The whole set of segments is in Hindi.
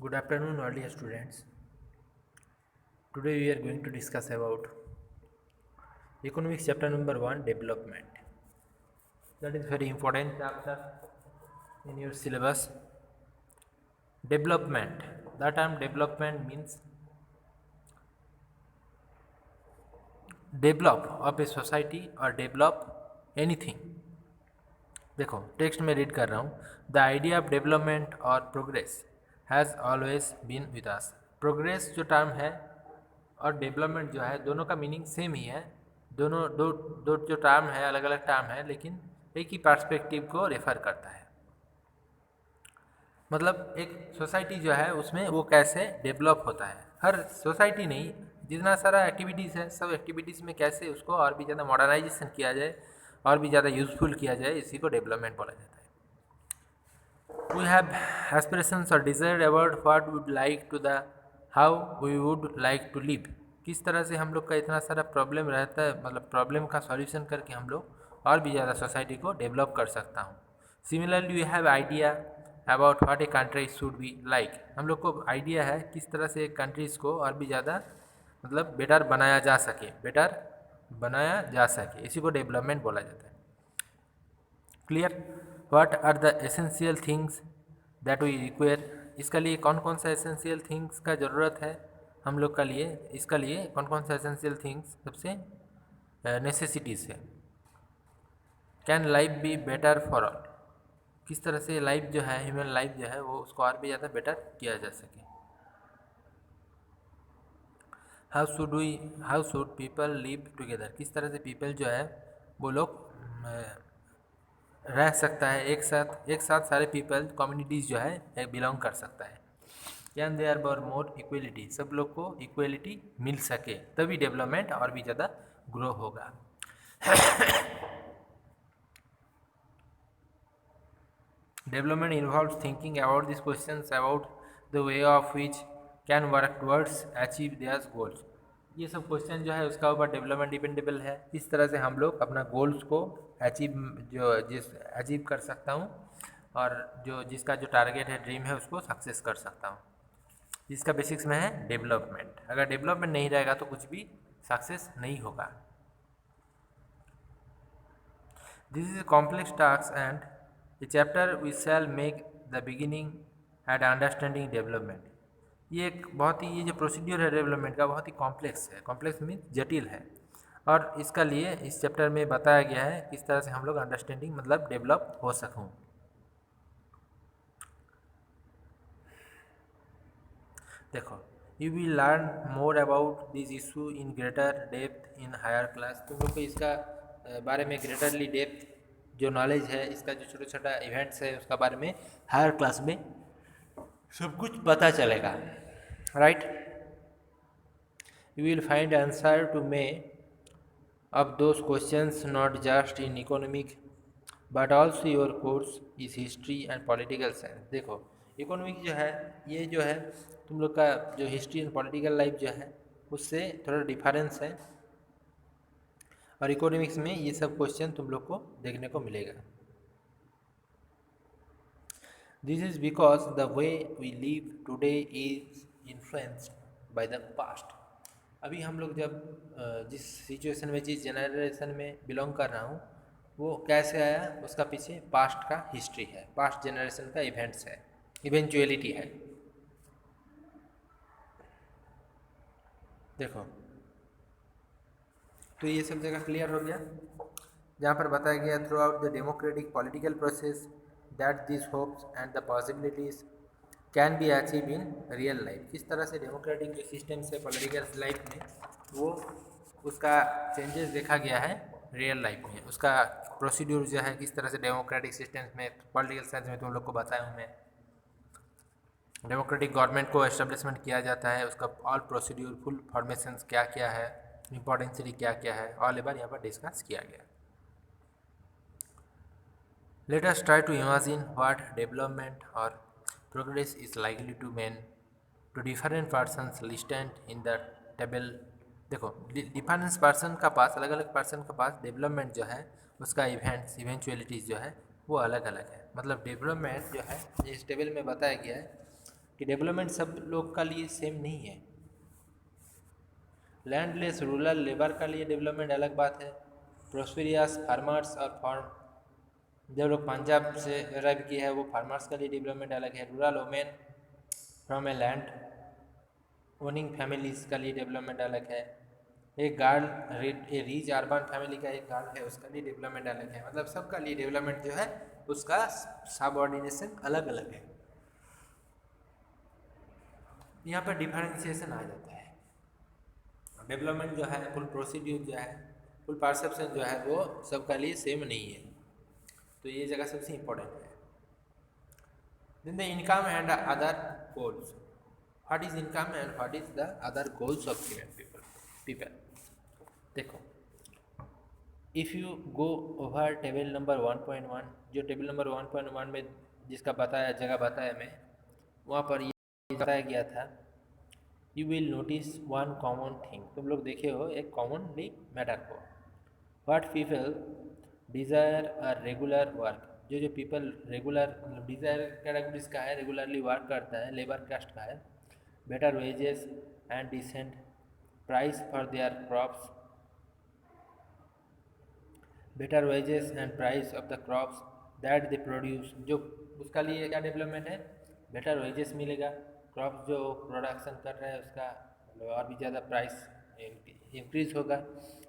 Good afternoon, all dear students. Today we are going to discuss about economics chapter number 1, development. That is very important chapter in your syllabus. Development. The term development means develop of a society or develop anything. देखो टेक्स्ट में रीड कर रहा हूँ. द आइडिया ऑफ डेवलपमेंट और progress has always been with us. Progress जो टर्म है और डेवलपमेंट जो है दोनों का मीनिंग सेम ही है. दोनों दो दो जो टर्म है अलग अलग टर्म है लेकिन एक ही पर्सपेक्टिव को रेफर करता है. मतलब एक सोसाइटी जो है उसमें वो कैसे डेवलप होता है. हर सोसाइटी नहीं, जितना सारा एक्टिविटीज़ है सब एक्टिविटीज़ में कैसे उसको और भी ज़्यादा मॉडर्नाइजेशन किया जाए और भी ज़्यादा यूज़फुल किया जाए, इसी को डेवलपमेंट बोला जाता है. वी हैव एस्पिरेशंस और desire about what would like to the how we would like to live. किस तरह से हम लोग का इतना सारा प्रॉब्लम रहता है, मतलब प्रॉब्लम का सॉल्यूशन करके हम लोग और भी ज़्यादा सोसाइटी को डेवलप कर सकता हूँ. Similarly we have idea about what a country should be like. हम लोग को आइडिया है किस तरह से कंट्रीज़ को और भी ज़्यादा मतलब बेटर बनाया जा सके, इसी को डेवलपमेंट बोला जाता है. Clear. What are the essential things that we require. इसका लिए कौन कौन सा एसेंशियल थिंग्स का ज़रूरत है हम लोग का लिए, इसका लिए कौन कौन सा एसेंशियल थिंग्स सबसे नेसेसिटीज़ है. Can life be better for all. किस तरह से लाइफ जो है, ह्यूमन लाइफ जो है वो उसको और भी ज़्यादा बेटर किया जा सके. How should people live together. किस तरह से पीपल जो है वो लोग रह सकता है एक साथ सारे पीपल कम्युनिटीज़ जो है बिलोंग कर सकता है. कैन देयर बर मोर इक्वलिटी. सब लोग को इक्वलिटी मिल सके तभी डेवलपमेंट और भी ज़्यादा ग्रो होगा. Development involves thinking about this questions about the way of which can work towards achieve their goals. ये सब क्वेश्चन जो है उसका ऊपर डेवलपमेंट डिपेंडेबल है. इस तरह से हम लोग अपना गोल्स को अचीव कर सकता हूँ और जिसका जो टारगेट है, ड्रीम है, उसको सक्सेस कर सकता हूँ. इसका बेसिक्स में है डेवलपमेंट. अगर डेवलपमेंट नहीं रहेगा तो कुछ भी सक्सेस नहीं होगा. This is a complex task and a chapter we shall make the beginning at understanding development. ये जो प्रोसीड्यूर है डेवलपमेंट का बहुत ही कॉम्प्लेक्स है. कॉम्प्लेक्स मीन जटिल है और इसका लिए इस चैप्टर में बताया गया है किस तरह से हम लोग अंडरस्टैंडिंग मतलब डेवलप हो सकूँ. देखो, you will learn more about this issue in greater depth in higher class. तुम लोग को इसका बारे में ग्रेटरली डेप्थ जो नॉलेज है, इसका जो छोटा छोटा इवेंट्स है उसका बारे में हायर क्लास में सब कुछ पता चलेगा. Right. You will find answer to many of those questions not just in economic but also your course is history and political science. देखो इकोनॉमिक जो है ये जो है तुम लोग का जो हिस्ट्री एंड पॉलिटिकल लाइफ जो है उससे थोड़ा डिफरेंस है और इकोनॉमिक्स में ये सब क्वेश्चन तुम लोग को देखने को मिलेगा. This is because the way we live today is influenced by the past. अभी हम लोग जब जिस सिचुएशन में, जिस जनरेशन में बिलोंग कर रहा हूँ वो कैसे आया, उसका पीछे पास्ट का हिस्ट्री है, पास्ट जनरेशन का इवेंट्स है, इवेंचुअलिटी है. देखो तो ये सब जगह क्लियर हो गया. जहाँ पर बताया गया through out the democratic political process that this hopes and the possibilities can be achieve in real life. किस तरह से डेमोक्रेटिक जो सिस्टम्स है पॉलिटिकल लाइफ में वो उसका चेंजेस देखा गया है रियल लाइफ में. उसका प्रोसीड्यूर जो है किस तरह से डेमोक्रेटिक सिस्टम्स में, पॉलिटिकल साइंस में तुम लोग को बताया हूँ मैं. डेमोक्रेटिक गवर्नमेंट को एस्टेब्लिशमेंट किया जाता है, उसका ऑल प्रोसीड्यूर, फुल फॉर्मेशंस क्या क्या है, इम्पोर्टेंसली क्या क्या है, ऑल एवर यहाँ पर डिस्कस किया गया. Let us try to imagine what development और progress is likely to mean to different persons listed in the table. देखो डिफरेंस पर्सन का पास, अलग अलग पर्सन का पास डेवलपमेंट जो है उसका इवेंट्स, इवेंचुअलिटीज़ जो है वो अलग अलग है. मतलब डेवलपमेंट जो है इस टेबल में बताया गया है कि डेवलपमेंट सब लोग का लिए सेम नहीं है। लैंडलेस रूरल लेबर का लिए डेवलपमेंट अलग बात है। प्रोस्पेरियस फार्मर्स और फार्म जो लोग पंजाब से अराइव किया है वो फार्मर्स का लिए डेवलपमेंट अलग है। Rural women from a land owning families का लिए डेवलपमेंट अलग है। एक गार्ड ए रीच अर्बन फैमिली का एक गार्ड है उसका लिए डेवलपमेंट अलग है। मतलब सबका लिए डेवलपमेंट जो है उसका सबऑर्डिनेशन अलग अलग है। यहाँ पर डिफरेंशिएशन आ जाता है। डेवलपमेंट जो है फुल प्रोसीड्यूर जो है फुल परसेप्शन जो है वो सबका लिए सेम नहीं है। तो ये जगह सबसे इम्पोर्टेंट है। Then the income and other goals. What is income and what is the other goals of people. देखो, if you go over table number 1.1, जो टेबल नंबर 1.1 में जिसका बताया जगह बताया मैं वहाँ पर ये बताया गया था, you will notice one common thing. तुम लोग देखे हो एक कॉमनली मैटर को। What people desire are regular work. जो पीपल रेगुलर डिज़ायर कैटेगरीज का है, रेगुलरली वर्क करता है, लेबर कास्ट का है। Better wages and decent price for their crops. Better wages and price of the crops that they produce. जो उसका लिए क्या डेवलपमेंट है, बेटर वेजेस मिलेगा, क्रॉप्स जो प्रोडक्शन कर रहे हैं उसका और भी ज़्यादा प्राइस इंक्रीज होगा,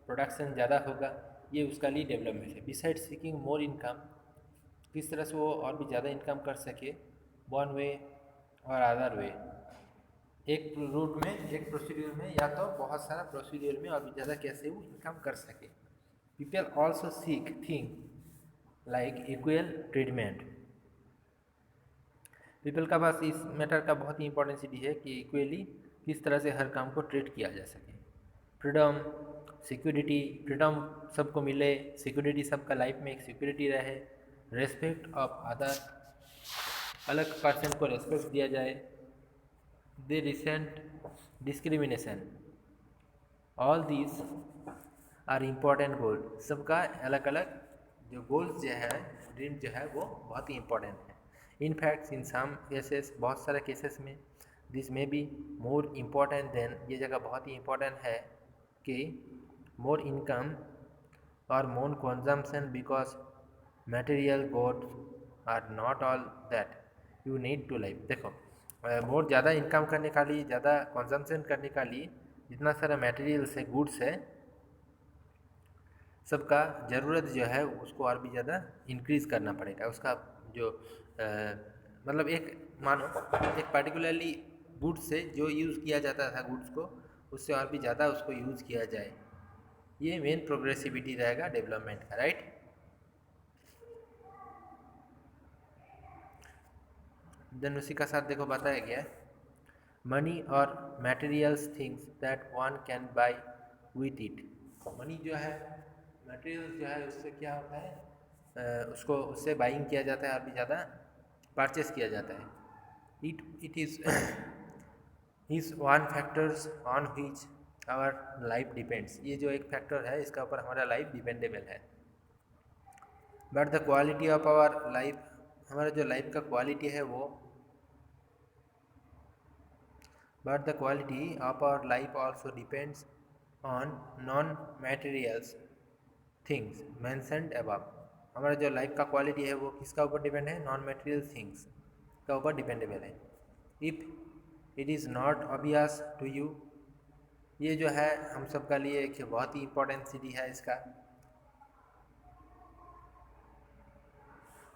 प्रोडक्शन ज़्यादा होगा, ये उसका लिए डेवलपमेंट है। बिसाइड सीकिंग मोर इनकम, किस तरह से वो और भी ज़्यादा इनकम कर सके, वन वे और अदर वे, एक रूट में एक प्रोसीड्यूर में या तो बहुत सारा प्रोसीड्यूर में और भी ज़्यादा कैसे वो इनकम कर सके। People also seek things like equal treatment. People का पास इस मैटर का बहुत ही इंपॉर्टेंसिटी है कि इक्वली किस तरह से हर काम को ट्रीट किया जा सके। फ्रीडम, सिक्योरिटी, फ्रीडम सबको मिले, सिक्योरिटी सबका लाइफ में एक सिक्योरिटी रहे, रेस्पेक्ट ऑफ अदर, अलग पर्सन को रेस्पेक्ट दिया जाए, they resent discrimination. All these are important goal. सबका अलग अलग जो गोल्स जो है, ड्रीम जो है वो बहुत ही इंपॉर्टेंट है। इन फैक्ट्स इन सम केसेस, बहुत सारे केसेस में, दिस में बी मोर इम्पॉर्टेंट देन, ये जगह बहुत ही इंपॉर्टेंट है कि मोर इनकम और more consumption because material goals are not all that you need to life. देखो, मोर ज़्यादा इनकम करने का लिए, ज़्यादा कंजम्पशन करने का लिए जितना सारा मटेरियल्स है, गुड्स है, सबका ज़रूरत जो है उसको और भी ज़्यादा इंक्रीज़ करना पड़ेगा। उसका जो मतलब एक मानो एक पर्टिकुलरली गुड्स से जो यूज़ किया जाता था गुड्स को, उससे और भी ज़्यादा उसको यूज़ किया जाए। ये मेन प्रोग्रेसिविटी रहेगा डेवलपमेंट का, राइट। देन उसी का साथ देखो बताया गया मनी और materials things that one can buy with it. Money जो है, मटेरियल जो है, उससे क्या होता है, उसको उससे बाइंग किया जाता है और भी ज़्यादा परचेस किया जाता है। It is one factors on which our life depends. ये जो एक फैक्टर है इसका ऊपर हमारा लाइफ डिपेंडेबल है। But the quality of our life, हमारा जो लाइफ का क्वालिटी है वो, but the quality of our life also depends on non materials things mentioned above. हमारा जो लाइफ का क्वालिटी है वो किसका ऊपर डिपेंड है, नॉन मटेरियल थिंग्स का ऊपर डिपेंडेबल है। If it is not obvious to you, ये जो है हम सब का लिए एक बहुत ही इम्पोर्टेंसिटी है इसका।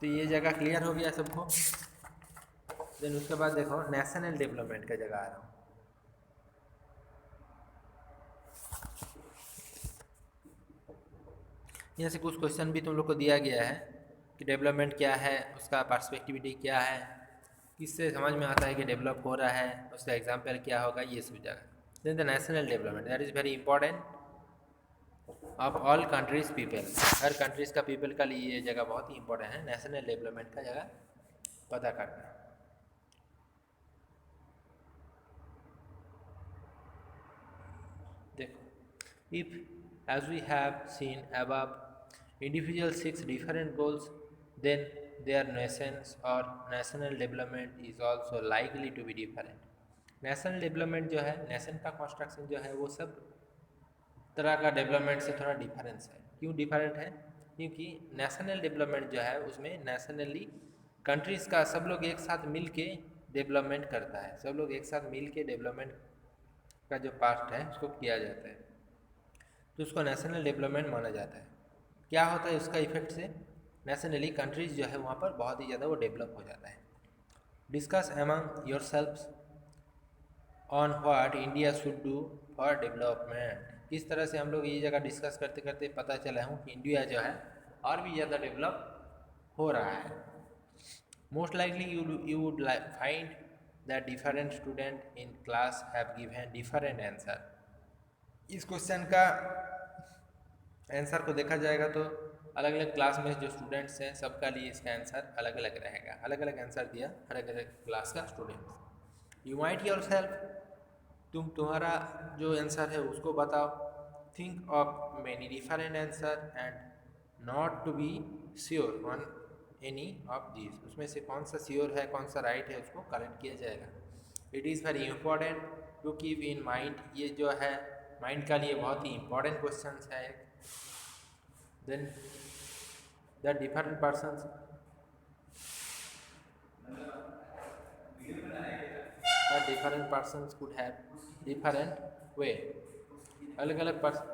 तो ये जगह क्लियर हो गया सबको। देन उसके बाद देखो नेशनल डेवलपमेंट का जगह आ रहा हूँ। यहाँ से कुछ क्वेश्चन भी तुम लोग को दिया गया है कि डेवलपमेंट क्या है, उसका पर्सपेक्टिविटी क्या है, किससे समझ में आता है कि डेवलप हो रहा है, उसका एग्जाम्पल क्या होगा, ये सब जगह। Then the national development that is very important of all countries people. हर कंट्रीज़ का पीपल का लिए ये जगह बहुत ही इंपॉर्टेंट है, नेशनल डेवलपमेंट का जगह पता करना। देखो, if as we have seen above, individual seeks different goals, then their nations or national development is also likely to be different. National development जो है, नेशन का कंस्ट्रक्शन जो है, वो सब तरह का डेवलपमेंट से थोड़ा डिफरेंस है। क्यों डिफरेंट है? क्योंकि नेशनल डेवलपमेंट जो है उसमें नेशनली कंट्रीज़ का सब लोग एक साथ मिल के डेवलपमेंट करता है, सब लोग एक साथ मिल के डेवलपमेंट का जो पार्ट है उसको किया जाता है, तो उसको नेशनल डेवलपमेंट माना जाता है। क्या होता है उसका इफेक्ट से? नेशनली कंट्रीज़ जो है वहाँ पर बहुत ही ज़्यादा वो डेवलप हो जाता है। Discuss among yourselves on what India should do for development. किस तरह से हम लोग ये जगह डिस्कस करते करते पता चला हूँ कि इंडिया जो है और भी ज़्यादा डेवलप हो रहा है। Most likely you would find that different student in class have given different answer. इस क्वेश्चन का आंसर को देखा जाएगा तो अलग अलग क्लास में जो स्टूडेंट्स हैं सबका लिए इसका आंसर अलग अलग रहेगा, अलग अलग आंसर दिया अलग अलग क्लास का students. You might yourself, तुम्हारा जो आंसर है उसको बताओ। Think of many different answer and not to be sure on any of this. उसमें से कौन सा श्योर है कौन सा राइट है उसको करेक्ट किया जाएगा। It is very important to keep in mind, ये जो है माइंड का लिए बहुत ही इंपॉर्टेंट क्वेश्चन है। Then the different persons different persons could have different way, अलग अलग पर्सन